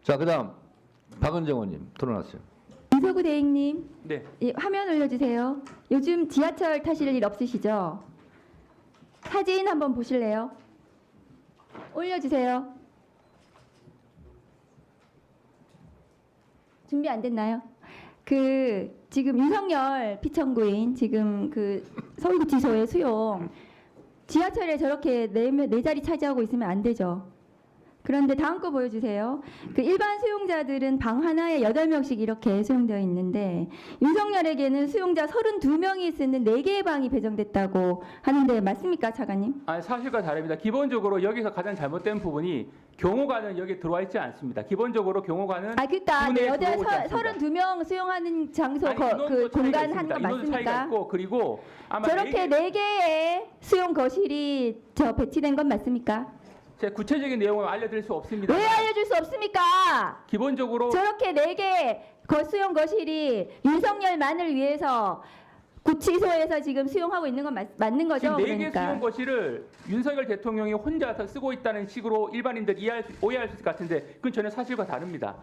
자, 그다음 박은정 의원님 토론하세요. 이서구 대행님, 네. 예, 화면 올려주세요. 요즘 지하철 타실 일 없으시죠? 사진 한번 보실래요? 올려주세요. 준비 안 됐나요? 지금 윤석열 피청구인 지금 서울구치소의 수용 지하철에 저렇게 네 자리 차지하고 있으면 안 되죠. 그런데 다음 거 보여주세요. 일반 수용자들은 방 하나에 8명씩 이렇게 수용되어 있는데 윤석열에게는 수용자 32명이 쓰는 4개의 방이 배정됐다고 하는데 맞습니까, 차관님? 아니, 사실과 다릅니다. 기본적으로 여기서 가장 잘못된 부분이 경호관은 여기 들어와 있지 않습니다. 기본적으로 경호관은 그러니까 문에 여자 들어오지 않습니다. 32명 수용하는 장소 아니, 인원도 차이가 공간 있습니다. 하는 거 인원도 차이가 맞습니까? 있고, 그리고 아마 저렇게 4개의 수용 거실이 배치된 건 맞습니까? 제 구체적인 내용을 알려드릴 수 없습니다. 왜 알려줄 수 없습니까? 기본적으로 저렇게 4개 수용 거실이 윤석열만을 위해서 구치소에서 지금 수용하고 있는 건 맞는 거죠? 지금 4개 그러니까. 수용 거실을 윤석열 대통령이 혼자서 쓰고 있다는 식으로 일반인들이 오해할 수 있을 것 같은데 그건 전혀 사실과 다릅니다.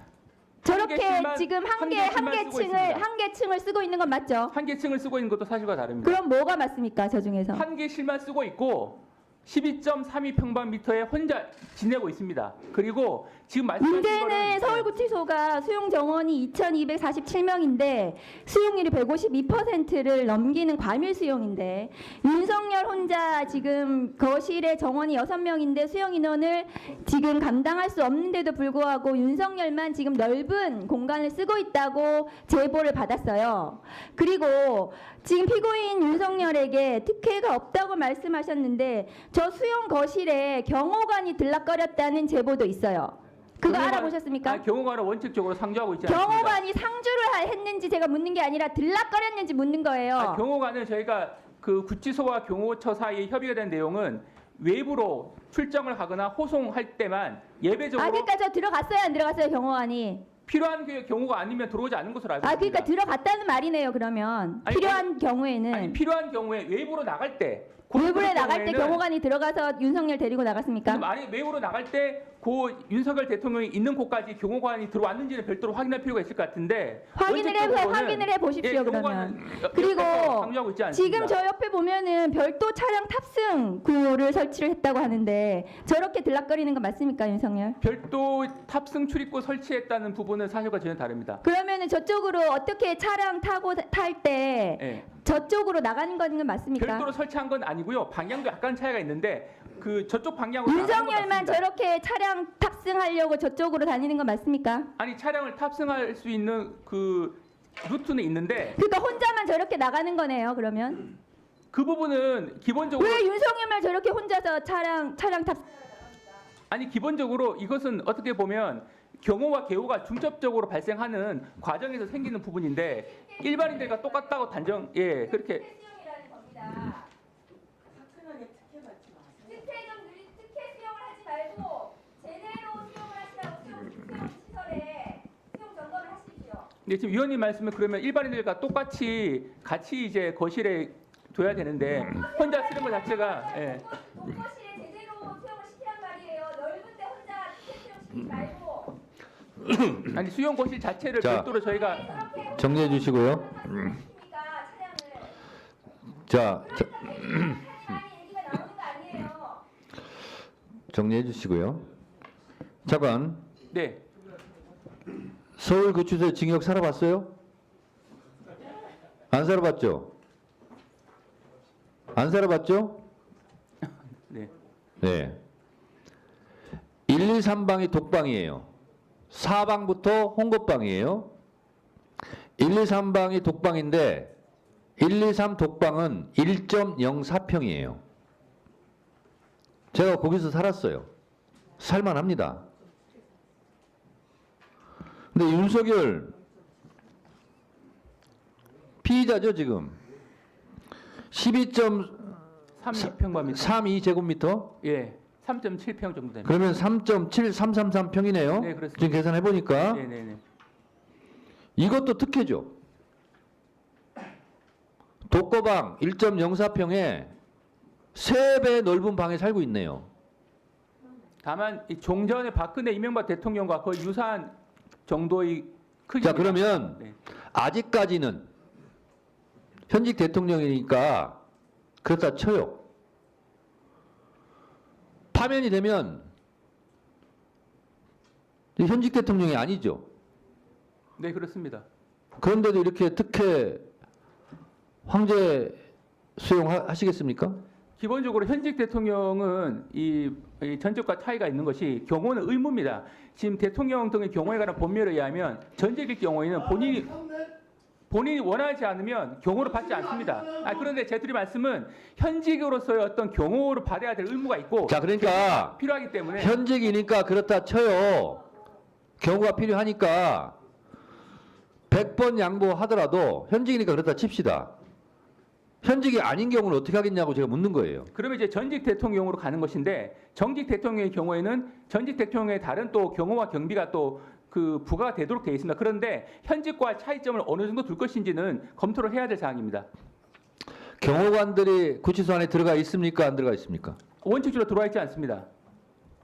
저렇게 개씩만- 지금 한 개씩만 쓰고 있습니다. 한 개 층을 쓰고 있는 건 맞죠? 한 개 층을 쓰고 있는 것도 사실과 다릅니다. 그럼 뭐가 맞습니까? 저 중에서? 한 개실만 쓰고 있고 12.32평방미터에 혼자 지내고 있습니다. 그리고 지금 말씀하신 문제는 거는 서울구치소가 수용 정원이 2,247명인데 수용률이 152%를 넘기는 과밀 수용인데 윤석열 혼자 지금 거실에 정원이 6명인데 수용 인원을 지금 감당할 수 없는데도 불구하고 윤석열만 지금 넓은 공간을 쓰고 있다고 제보를 받았어요. 그리고 지금 피고인 윤석열에게 특혜가 없다고 말씀하셨는데 저 수용 거실에 경호관이 들락거렸다는 제보도 있어요. 그거 알아보셨습니까? 경호관은 원칙적으로 상주하고 있지 않습니다. 경호관이 상주를 했는지 제가 묻는 게 아니라 들락거렸는지 묻는 거예요. 경호관은 저희가 그 구치소와 경호처 사이에 협의가 된 내용은 외부로 출정을 하거나 호송할 때만 예배적으로 그러니까 저 들어갔어요, 안 들어갔어요, 경호관이? 필요한 경우가 아니면 들어오지 않는 것으로 알고 있습니다. 그러니까 들어갔다는 말이네요, 그러면. 아니, 필요한 경우에는. 아니, 필요한 경우에 외부로 나갈 때 외부에 나갈 때 경우에는 경호관이 들어가서 윤석열 데리고 나갔습니까? 아니 외부로 나갈 때 윤석열 대통령이 있는 곳까지 경호관이 들어왔는지는 별도로 확인할 필요가 있을 것 같은데 확인을 해 보십시오, 그러면. 그리고 상주하고 있지 않습니다. 지금 저 옆에 보면은 별도 차량 탑승 구를 설치를 했다고 하는데 저렇게 들락거리는 거 맞습니까, 윤석열? 별도 탑승 출입구 설치했다는 부분은 사실과 전혀 다릅니다. 그러면은 저쪽으로 어떻게 차량 타고 탈 때 예. 저쪽으로 나가는 건 맞습니까? 별도로 설치한 건 아니고요. 방향도 약간 차이가 있는데 저쪽 방향으로 윤석열만 나가는 건 맞습니다. 저렇게 차량 탑승하려고 저쪽으로 다니는 건 맞습니까? 아니 차량을 탑승할 수 있는 그 루트는 있는데 그러니까 혼자만 저렇게 나가는 거네요, 그러면. 그 부분은 기본적으로 왜 윤석열만 저렇게 혼자서 차량 탑 기본적으로 이것은 어떻게 보면 경호와 개호가 중첩적으로 발생하는 과정에서 생기는 부분인데 일반인들과 똑같다고 그렇게 특혜 수용을 하지 말고 제대로 수용을 하시라고 수용 시설에 수용 점검을 하십시오. 네, 지금 위원님 말씀은 그러면 일반인들과 똑같이 같이 이제 거실에 둬야 되는데 혼자 쓰는 것 자체가 거실에 제대로 수용을 시키란 말이에요. 넓은데 혼자 특혜 수용 시키지 말고. 아니 수용 거실 자체를 자, 별도로 저희가 정리해 주시고요. 자, 정리해 주시고요. 차관, 네. 서울구치소에 징역 살아봤어요? 안 살아봤죠? 안 살아봤죠? 네. 네. 1, 2, 3방이 독방이에요. 4방부터 홍kop방이에요. 1, 2, 3방이 독방인데 1, 2, 3 독방은 1.04평이에요. 제가 거기서 살았어요. 살만합니다. 근데 윤석열 피의자죠 지금. 12.32평방미터. 12제곱미터? 예. 3.7평 정도 됩니다. 그러면 3.7333평이네요. 네, 그렇습니다. 지금 계산해 보니까 네, 네, 네. 이것도 특혜죠. 독거방 1.04평에 3배 넓은 방에 살고 있네요. 다만 이 종전의 박근혜 이명박 대통령과 거의 유사한 정도의 크기. 자, 그러면 네. 아직까지는 현직 대통령이니까 그렇다 쳐요. 파면이 되면 현직 대통령이 아니죠. 네, 그렇습니다. 그런데도 이렇게 특혜 황제 수용하시겠습니까? 기본적으로 현직 대통령은 이 전직과 차이가 있는 것이 경호는 의무입니다. 지금 대통령 등의 경호에 관한 법률에 의하면 전직일 경우에는 본인이 원하지 않으면 경호를 받지 않습니다. 그런데 제 드릴 말씀은 현직으로서의 어떤 경호를 받아야 될 의무가 있고 자, 그러니까 필요하기 때문에 현직이니까 그렇다 쳐요. 경우가 필요하니까 100번 양보하더라도 현직이니까 그렇다 칩시다. 현직이 아닌 경우는 어떻게 하겠냐고 제가 묻는 거예요. 그러면 이제 전직 대통령으로 가는 것인데 정직 대통령의 경우에는 전직 대통령의 다른 또 경호와 경비가 또 그 부과가 되도록 되어 있습니다. 그런데 현직과 차이점을 어느 정도 둘 것인지는 검토를 해야 될 사항입니다. 경호관들이 구치소 안에 들어가 있습니까? 안 들어가 있습니까? 원칙적으로 들어와 있지 않습니다.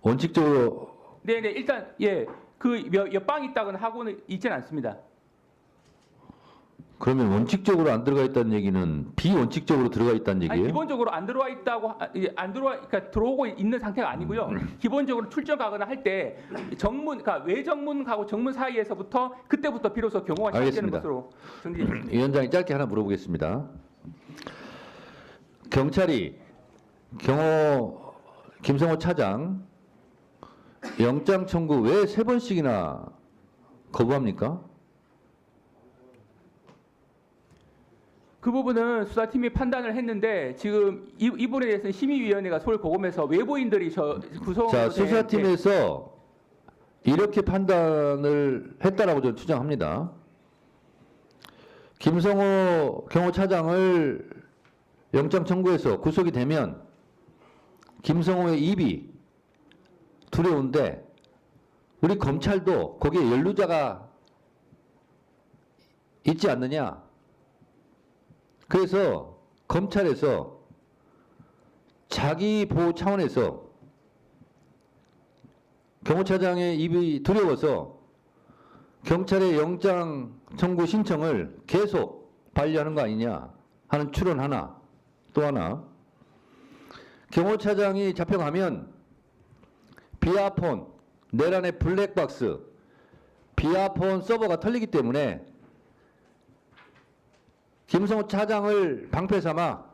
원칙적으로 네네 일단 그 옆방이 있다거나 하고는 있지는 않습니다. 그러면 원칙적으로 안 들어가 있다는 얘기는 비원칙적으로 들어가 있다는 얘기예요? 기본적으로 안 들어와 있다고 그러니까 들어오고 있는 상태가 아니고요. 기본적으로 출정 가거나 할 때 정문, 그러니까 외정문하고 정문 사이에서부터 그때부터 비로소 경호가 시작되는 알겠습니다. 것으로 정리됩니다. 위원장이 짧게 하나 물어보겠습니다. 경찰이 경호 김성호 차장 영장 청구 왜 3번씩이나 거부합니까? 그 부분은 수사팀이 판단을 했는데 지금 이 부분에 대해서는 심의위원회가 서울고검에서 외부인들이 구성으로 자, 된- 수사팀에서 이렇게 판단을 했다라고 저는 추정합니다. 김성호 경호차장을 영장 청구해서 구속이 되면 김성호의 입이 두려운데 우리 검찰도 거기에 연루자가 있지 않느냐. 그래서 검찰에서 자기 보호 차원에서 경호차장의 입이 두려워서 경찰의 영장 청구 신청을 계속 반려하는 거 아니냐 하는 추론 하나. 또 하나, 경호차장이 잡혀가면 비아폰, 내란의 블랙박스, 비아폰 서버가 털리기 때문에 김성호 차장을 방패 삼아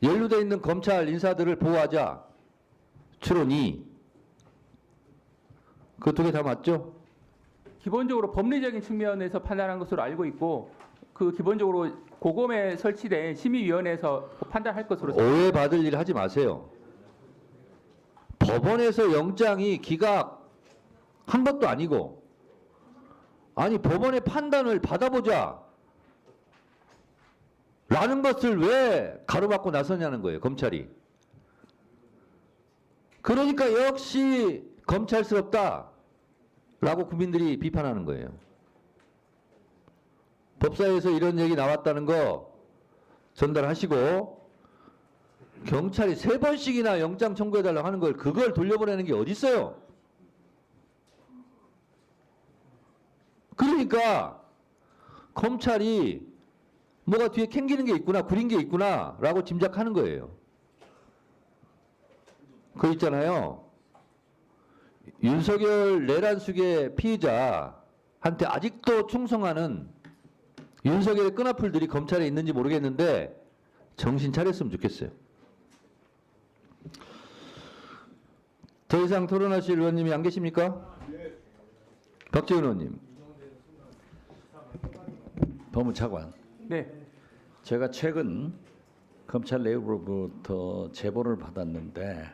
연루되어 있는 검찰 인사들을 보호하자. 추론 2. 그 두 개 다 맞죠? 기본적으로 법리적인 측면에서 판단한 것으로 알고 있고 그 기본적으로 고검에 설치된 심의위원회에서 판단할 것으로 오해받을 일 하지 마세요. 법원에서 영장이 기각한 것도 아니고 아니 법원의 판단을 받아보자 라는 것을 왜 가로막고 나서냐는 거예요. 검찰이. 그러니까 역시 검찰스럽다 라고 국민들이 비판하는 거예요. 법사위에서 이런 얘기 나왔다는 거 전달하시고 경찰이 3번씩이나 영장 청구해달라고 하는 걸 그걸 돌려보내는 게 어디 있어요? 그러니까 검찰이 뭐가 뒤에 캥기는 게 있구나, 구린 게 있구나 라고 짐작하는 거예요. 그거 있잖아요. 윤석열 내란 수계 피의자한테 아직도 충성하는 윤석열의 끈앞풀들이 검찰에 있는지 모르겠는데 정신 차렸으면 좋겠어요. 더 이상 토론하실 의원님이 안 계십니까? 박지원 의원님. 법무차관, 네. 제가 최근 검찰 내부로부터 제보를 받았는데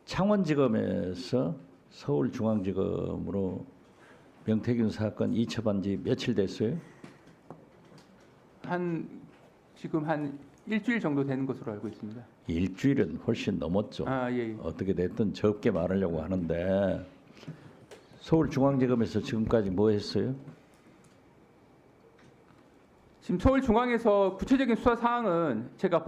창원지검에서 서울중앙지검으로 명태균 사건 이첩한 지 며칠 됐어요? 지금 한 일주일 정도 되는 것으로 알고 있습니다. 일주일은 훨씬 넘었죠. 예. 어떻게 됐든 적게 말하려고 하는데 서울중앙지검에서 지금까지 뭐 했어요? 지금 서울중앙에서 구체적인 수사 사항은 제가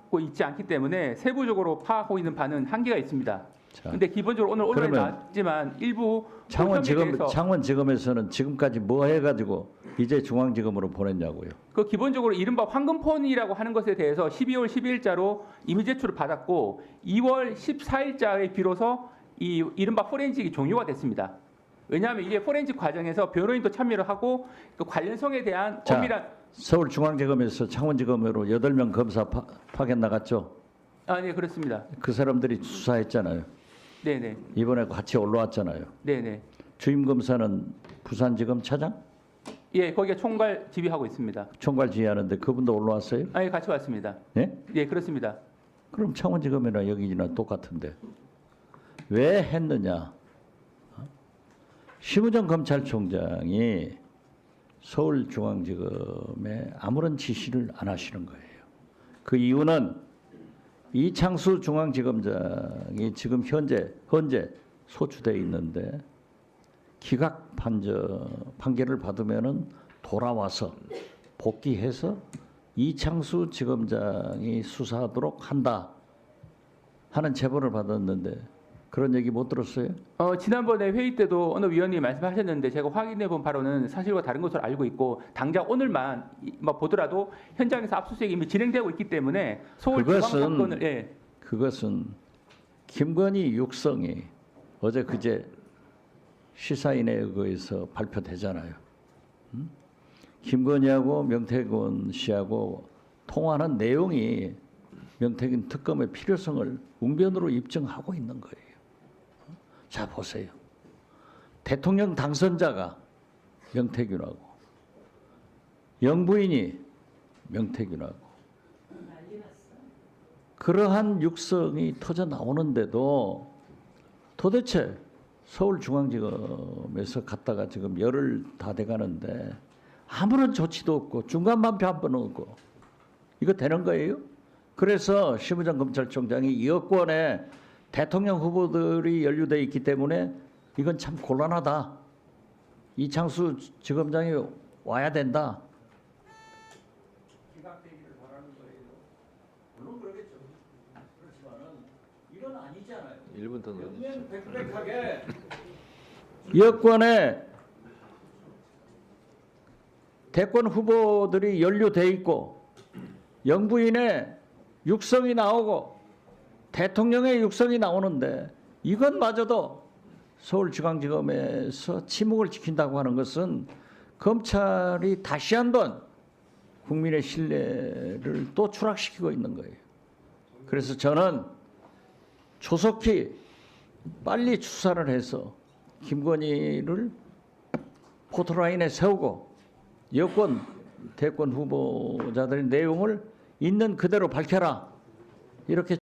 파악하고 있지 않기 때문에 세부적으로 파악하고 있는 바는 한계가 있습니다. 자, 근데 기본적으로 오늘 언론에 그러면 나왔지만 일부 포점에 대해서 창원지검에서는 지금까지 뭐 해가지고 이제 중앙지검으로 보냈냐고요. 그 기본적으로 이른바 황금폰이라고 하는 것에 대해서 12월 12일자로 이미 제출을 받았고 2월 14일자에 비로소 이 이른바 포렌식이 종료가 됐습니다. 왜냐하면 이게 포렌식 과정에서 변호인도 참여를 하고 그 관련성에 대한 자, 엄밀한 서울중앙지검에서 창원지검으로 8명 검사 파견 나갔죠. 네 그렇습니다. 그 사람들이 수사했잖아요. 네네 이번에 같이 올라왔잖아요. 네네 주임 검사는 부산지검 차장? 예 거기가 총괄 지휘하고 있습니다. 총괄 지휘하는데 그분도 올라왔어요? 예 같이 왔습니다. 예? 예 그렇습니다. 그럼 창원지검이나 여기나 똑같은데 왜 했느냐? 심우정 검찰총장이 서울중앙지검에 아무런 지시를 안 하시는 거예요. 그 이유는 이창수 중앙지검장이 지금 현재 소추돼 있는데 기각 판결을 받으면은 돌아와서 복귀해서 이창수 지검장이 수사하도록 한다 하는 제보를 받았는데 그런 얘기 못 들었어요? 지난번에 회의 때도 어느 위원님이 말씀하셨는데 제가 확인해 본 바로는 사실과 다른 것으로 알고 있고 당장 오늘만 보더라도 현장에서 압수수색이 이미 진행되고 있기 때문에 서울중앙사건을 그것은 김건희 육성이 어제 그제 시사인에 의해서 발표되잖아요. 김건희하고 명태균 씨하고 통화하는 내용이 명태균 특검의 필요성을 웅변으로 입증하고 있는 거예요. 자 보세요. 대통령 당선자가 명태균하고 영부인이 명태균하고 그러한 육성이 터져 나오는데도 도대체 서울중앙지검에서 갔다가 지금 열흘 다 돼가는데 아무런 조치도 없고 중간반표 한 번 없고 이거 되는 거예요? 그래서 심우정 검찰총장이 여권에 대통령 후보들이 연루돼 있기 때문에 이건 참 곤란하다. 이창수 지검장이 와야 된다. 기각되기를 바라는 거예요. 물론 그러겠죠. 그렇지만은 이건 아니잖아요. 1분 더 넣어주세요. 백백하게 여권에 대권 후보들이 연루돼 있고 영부인의 육성이 나오고 대통령의 육성이 나오는데 이것마저도 서울중앙지검에서 침묵을 지킨다고 하는 것은 검찰이 다시 한번 국민의 신뢰를 또 추락시키고 있는 거예요. 그래서 저는 조속히 빨리 수사를 해서 김건희를 포토라인에 세우고 여권 대권 후보자들의 내용을 있는 그대로 밝혀라. 이렇게